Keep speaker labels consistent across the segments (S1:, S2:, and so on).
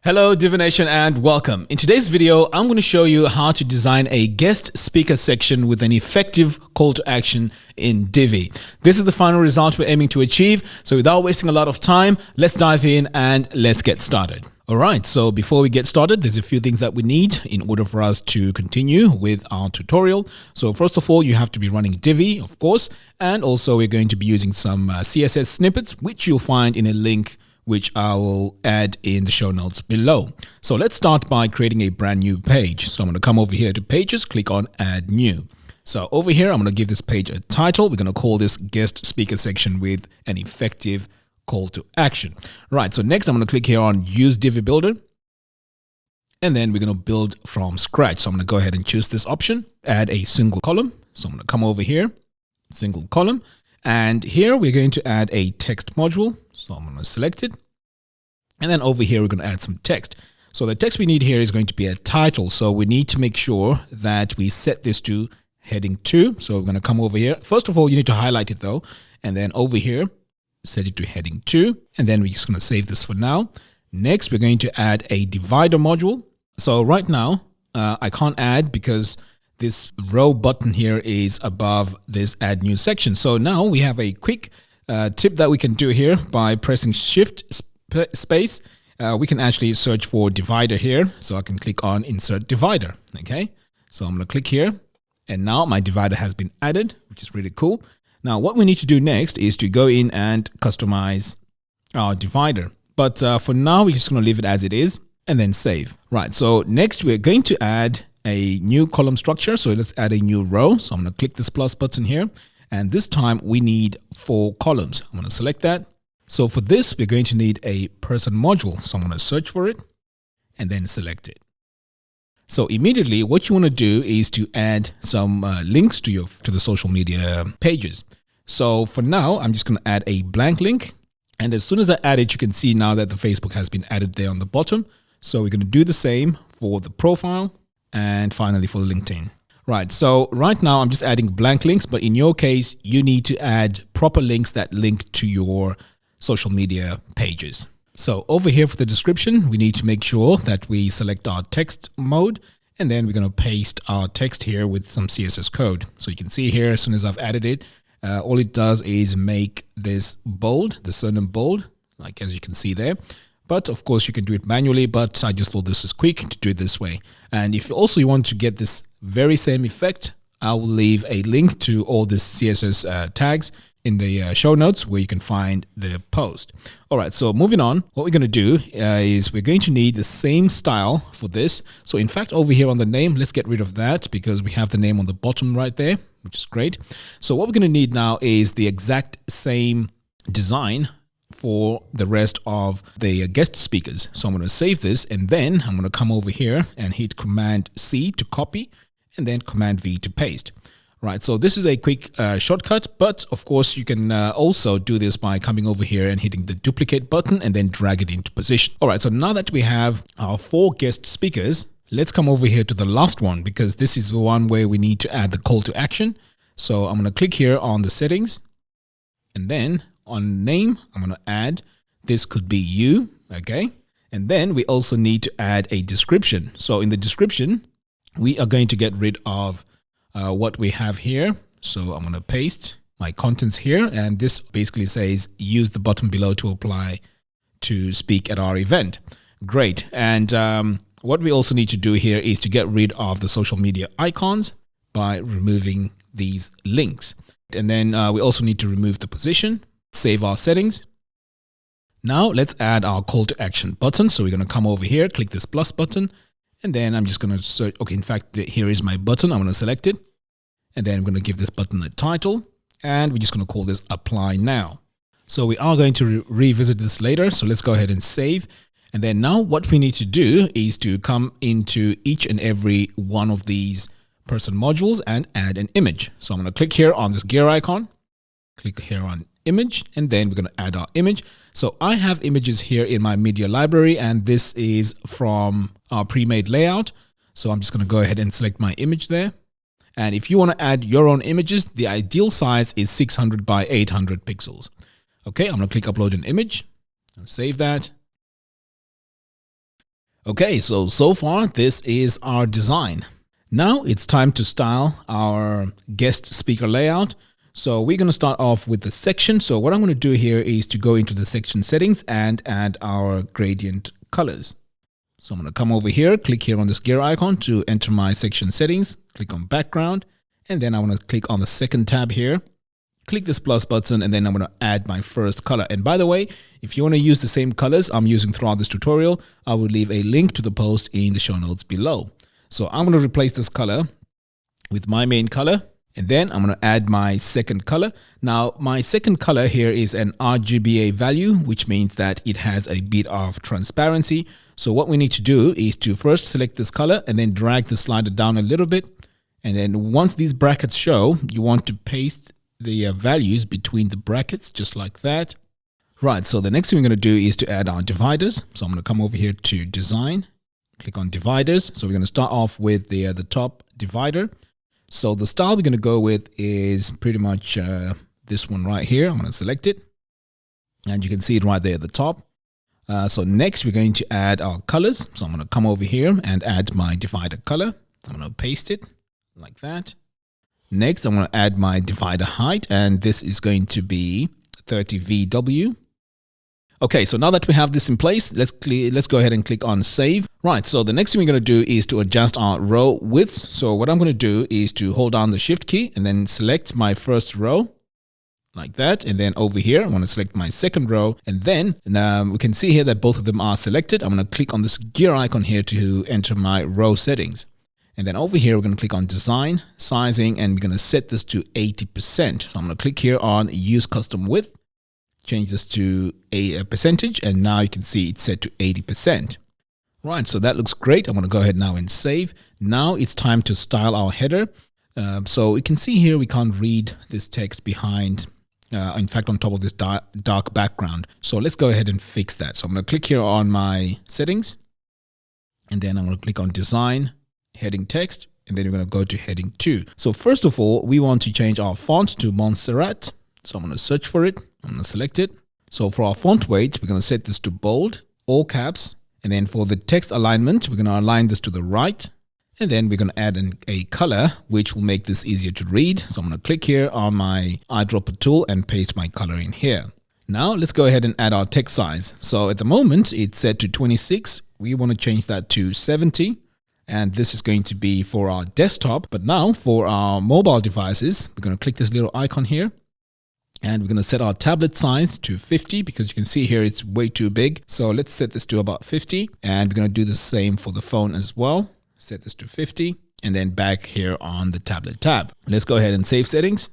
S1: Hello Divination and welcome. In today's video, I'm going to show you how to design a guest speaker section with an effective call to action in Divi. This is the final result we're aiming to achieve. So without wasting a lot of time, let's dive in and let's get started. All right, so before we get started, there's a few things that we need in order for us to continue with our tutorial. So first of all, you have to be running Divi, of course, and also we're going to be using some CSS snippets, which you'll find in a link which I will add in the show notes below. So let's start by creating a brand new page. So I'm going to come over here to pages, click on add new. So over here, I'm going to give this page a title. We're going to call this guest speaker section with an effective call to action. Right. So next I'm going to click here on use Divi builder. And then we're going to build from scratch. So I'm going to go ahead and choose this option, add a single column. So I'm going to come over here, single column. And here we're going to add a text module. So I'm going to select it. And then over here, we're going to add some text. So the text we need here is going to be a title. So we need to make sure that we set this to heading 2. So we're going to come over here. First of all, you need to highlight it though. And then over here, set it to heading 2. And then we're just going to save this for now. Next, we're going to add a divider module. So right now, I can't add because this row button here is above this add new section. So now we have a quick tip that we can do here by pressing shift space. We can actually search for divider here. So I can click on insert divider. Okay. So I'm going to click here and now my divider has been added, which is really cool. Now what we need to do next is to go in and customize our divider. But for now, we're just going to leave it as it is and then save. Right. So next we're going to add a new column structure. So let's add a new row. So I'm going to click this plus button here. And this time we need 4 columns. I'm going to select that. So for this, we're going to need a person module. So I'm going to search for it and then select it. So immediately what you want to do is to add some links to the social media pages. So for now, I'm just going to add a blank link. And as soon as I add it, you can see now that the Facebook has been added there on the bottom. So we're going to do the same for the profile and finally for the LinkedIn. Right. So right now I'm just adding blank links, but in your case, you need to add proper links that link to your social media pages. So over here for the description, we need to make sure that we select our text mode, and then we're going to paste our text here with some CSS code. So you can see here, as soon as I've added it, all it does is make this bold, the surname bold, like as you can see there. But of course you can do it manually, but I just thought this is quick to do it this way. And if also you want to get this very same effect, I will leave a link to all the CSS tags in the show notes where you can find the post. All right, so moving on, what we're going to do is we're going to need the same style for this. So in fact, over here on the name, let's get rid of that because we have the name on the bottom right there, which is great. So what we're going to need now is the exact same design for the rest of the guest speakers. So I'm going to save this and then I'm going to come over here and hit Command C to copy and then Command V to paste. Right. So this is a quick shortcut, but of course you can also do this by coming over here and hitting the duplicate button and then drag it into position. All right. So now that we have our 4 guest speakers, let's come over here to the last one because this is the one where we need to add the call to action. So I'm going to click here on the settings and then on name, I'm going to add, this could be you. Okay. And then we also need to add a description. So in the description, we are going to get rid of what we have here. So I'm going to paste my contents here. And this basically says, use the button below to apply to speak at our event. Great. And what we also need to do here is to get rid of the social media icons by removing these links. And then we also need to remove the position. Save our settings. Now let's add our call to action button. So we're going to come over here, click this plus button, and then I'm just going to search. Okay, in fact, here is my button. I'm going to select it. And then I'm going to give this button a title. And we're just going to call this apply now. So we are going to revisit this later. So let's go ahead and save. And then now what we need to do is to come into each and every one of these person modules and add an image. So I'm going to click here on this gear icon, click here on image, and then we're going to add our image. So I have images here in my media library, and this is from our pre-made layout. So I'm just going to go ahead and select my image there. And if you want to add your own images, the ideal size is 600 by 800 pixels. Okay, I'm going to click upload an image. I'll save that. Okay, so far this is our design. Now it's time to style our guest speaker layout. So we're going to start off with the section. So what I'm going to do here is to go into the section settings and add our gradient colors. So I'm going to come over here, click here on this gear icon to enter my section settings, click on background, and then I want to click on the second tab here. Click this plus button, and then I'm going to add my first color. And by the way, if you want to use the same colors I'm using throughout this tutorial, I will leave a link to the post in the show notes below. So I'm going to replace this color with my main color, and then I'm going to add my second color. Now, my second color here is an RGBA value, which means that it has a bit of transparency. So what we need to do is to first select this color and then drag the slider down a little bit. And then once these brackets show, you want to paste the values between the brackets, just like that. Right, so the next thing we're going to do is to add our dividers. So I'm going to come over here to design, click on dividers. So we're going to start off with the top divider. So the style we're going to go with is pretty much this one right here. I'm going to select it, and you can see it right there at the top. So next we're going to add our colors. So I'm going to come over here and add my divider color. I'm going to paste it like that. Next, I'm going to add my divider height, and this is going to be 30 VW. Okay, so now that we have this in place, let's go ahead and click on save. Right, so the next thing we're going to do is to adjust our row width. So what I'm going to do is to hold down the shift key and then select my first row like that. And then over here, I want to select my second row. And then we can see here that both of them are selected. I'm going to click on this gear icon here to enter my row settings. And then over here, we're going to click on design, sizing, and we're going to set this to 80%. So I'm going to click here on use custom width, change this to a percentage, and now you can see it's set to 80%. Right, so that looks great. I'm going to go ahead now and save. Now it's time to style our header. So you can see here we can't read this text behind, in fact, on top of this dark background. So let's go ahead and fix that. So I'm going to click here on my settings, and then I'm going to click on design, heading text, and then we're going to go to heading 2. So first of all, we want to change our font to Montserrat. So I'm going to search for it. I'm going to select it. So for our font weight, we're going to set this to bold, all caps. And then for the text alignment, we're going to align this to the right. And then we're going to add a color, which will make this easier to read. So I'm going to click here on my eyedropper tool and paste my color in here. Now let's go ahead and add our text size. So at the moment, it's set to 26. We want to change that to 70. And this is going to be for our desktop. But now for our mobile devices, we're going to click this little icon here. And we're going to set our tablet size to 50 because you can see here it's way too big. So let's set this to about 50. And we're going to do the same for the phone as well. Set this to 50. And then back here on the tablet tab. Let's go ahead and save settings.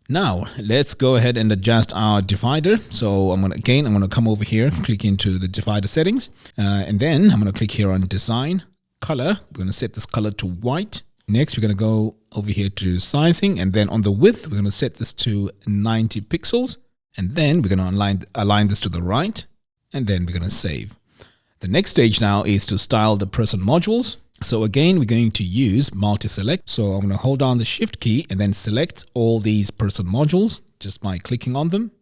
S1: Now let's go ahead and adjust our divider. So I'm going to come over here, click into the divider settings. And then I'm going to click here on design. Color, we're going to set this color to white. Next, we're going to go over here to sizing, and then on the width, we're going to set this to 90 pixels. And then we're going to align this to the right, and then we're going to save. The next stage now is to style the person modules. So again, we're going to use multi-select. So I'm going to hold down the shift key and then select all these person modules just by clicking on them.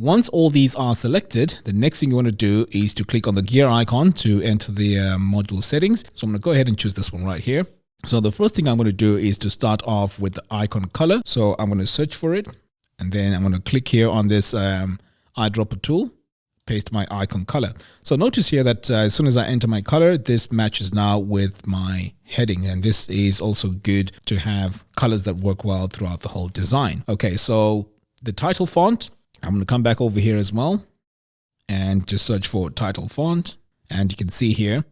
S1: Once all these are selected, the next thing you want to do is to click on the gear icon to enter the module settings. So I'm going to go ahead and choose this one right here. So the first thing I'm going to do is to start off with the icon color. So I'm going to search for it, and then I'm going to click here on this eyedropper tool, paste my icon color. So notice here that as soon as I enter my color, this matches now with my heading. And this is also good to have colors that work well throughout the whole design. Okay, so the title font, I'm going to come back over here as well and just search for title font. And you can see here,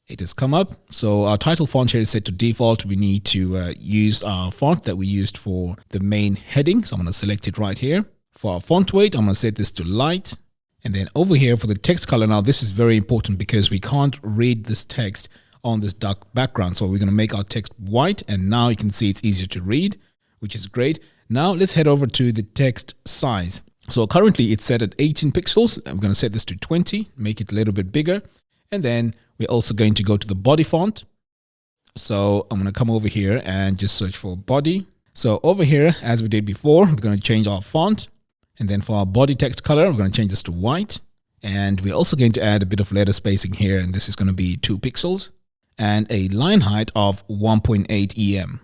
S1: it has come up. So our title font here is set to default. We need to use our font that we used for the main heading. So I'm going to select it right here. For our font weight, I'm going to set this to light. And then over here for the text color, now this is very important because we can't read this text on this dark background. So we're going to make our text white, and now you can see it's easier to read, which is great. Now let's head over to the text size. So currently it's set at 18 pixels. I'm going to set this to 20, make it a little bit bigger. And then we're also going to go to the body font. So I'm going to come over here and just search for body. So over here, as we did before, we're going to change our font. And then for our body text color, we're going to change this to white. And we're also going to add a bit of letter spacing here, and this is going to be 2 pixels and a line height of 1.8 EM.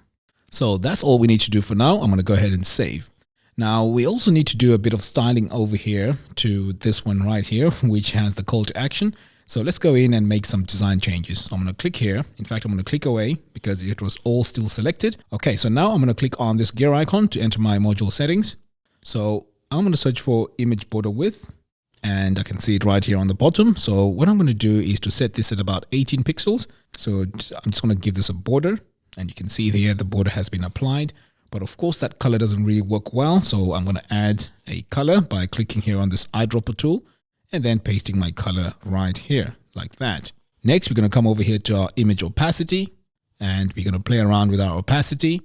S1: So that's all we need to do for now. I'm going to go ahead and save. Now we also need to do a bit of styling over here to this one right here, which has the call to action. So let's go in and make some design changes. So I'm going to click here. In fact, I'm going to click away because it was all still selected. Okay, so now I'm going to click on this gear icon to enter my module settings. So I'm going to search for image border width, and I can see it right here on the bottom. So what I'm going to do is to set this at about 18 pixels. So I'm just going to give this a border, and you can see here the border has been applied. But of course that color doesn't really work well. So I'm going to add a color by clicking here on this eyedropper tool and then pasting my color right here like that. Next, we're going to come over here to our image opacity, and we're going to play around with our opacity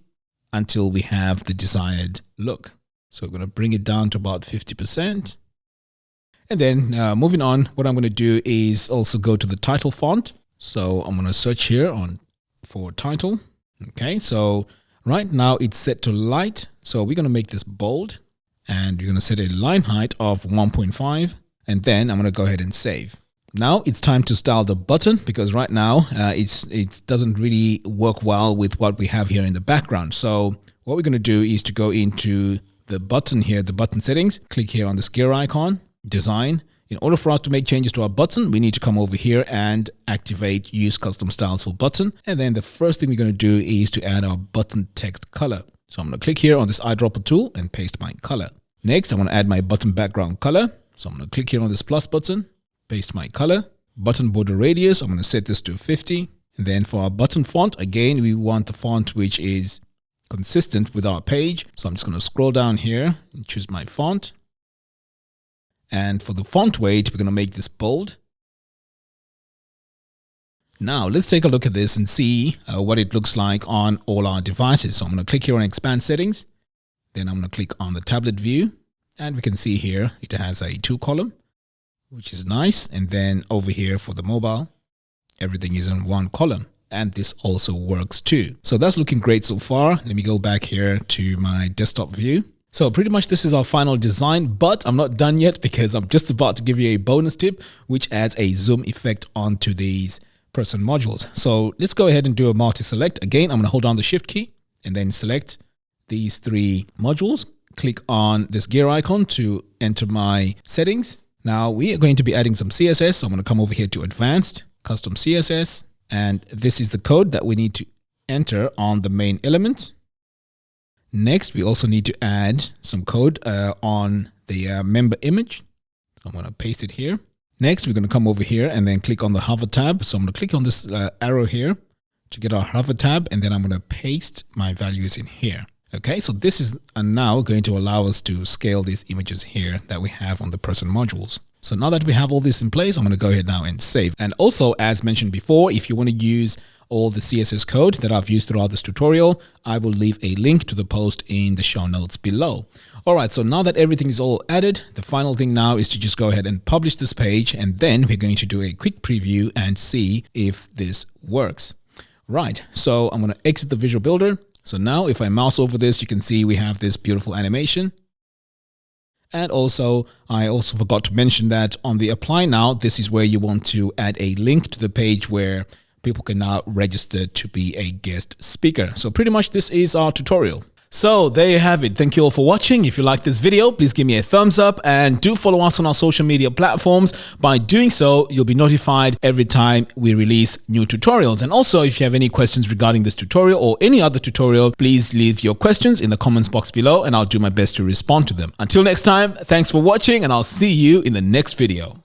S1: until we have the desired look. So we're going to bring it down to about 50%. And then moving on, what I'm going to do is also go to the title font. So I'm going to search here for title. Okay, so right now it's set to light. So we're going to make this bold, and we're going to set a line height of 1.5. And then I'm going to go ahead and save. Now it's time to style the button, because right now it doesn't really work well with what we have here in the background. So what we're going to do is to go into the button here, the button settings, click here on this gear icon, design. In order for us to make changes to our button, we need to come over here and activate use custom styles for button. And then the first thing we're going to do is to add our button text color. So I'm going to click here on this eyedropper tool and paste my color. Next, I want to add my button background color. So I'm going to click here on this plus button, paste my color. Button border radius, I'm going to set this to 50. And then for our button font, again, we want the font which is consistent with our page. So I'm just going to scroll down here and choose my font. And for the font weight, we're going to make this bold. Now let's take a look at this and see what it looks like on all our devices. So I'm going to click here on expand settings. Then I'm going to click on the tablet view. And we can see here it has a 2 column, which is nice. And then over here for the mobile, everything is in 1 column. And this also works too. So that's looking great so far. Let me go back here to my desktop view. So pretty much this is our final design, but I'm not done yet because I'm just about to give you a bonus tip, which adds a zoom effect onto these person modules. So let's go ahead and do a multi-select. Again, I'm going to hold down the shift key and then select these 3 modules. Click on this gear icon to enter my settings. Now we are going to be adding some CSS. So I'm going to come over here to advanced, custom CSS. And this is the code that we need to enter on the main element. Next, we also need to add some code on the member image. So I'm going to paste it here. Next, we're going to come over here and then click on the hover tab. So I'm going to click on this arrow here to get our hover tab. And then I'm going to paste my values in here. Okay, so this is now going to allow us to scale these images here that we have on the person modules. So now that we have all this in place, I'm going to go ahead now and save. And also, as mentioned before, if you want to use all the CSS code that I've used throughout this tutorial, I will leave a link to the post in the show notes below. All right, so now that everything is all added, the final thing now is to just go ahead and publish this page, and then we're going to do a quick preview and see if this works. Right, so I'm going to exit the Visual Builder. So now if I mouse over this, you can see we have this beautiful animation. And also, I also forgot to mention that on the apply now, this is where you want to add a link to the page where people can now register to be a guest speaker. So pretty much this is our tutorial. So there you have it. Thank you all for watching. If you like this video, please give me a thumbs up and do follow us on our social media platforms. By doing so, you'll be notified every time we release new tutorials. And also, if you have any questions regarding this tutorial or any other tutorial, please leave your questions in the comments box below and I'll do my best to respond to them. Until next time, thanks for watching and I'll see you in the next video.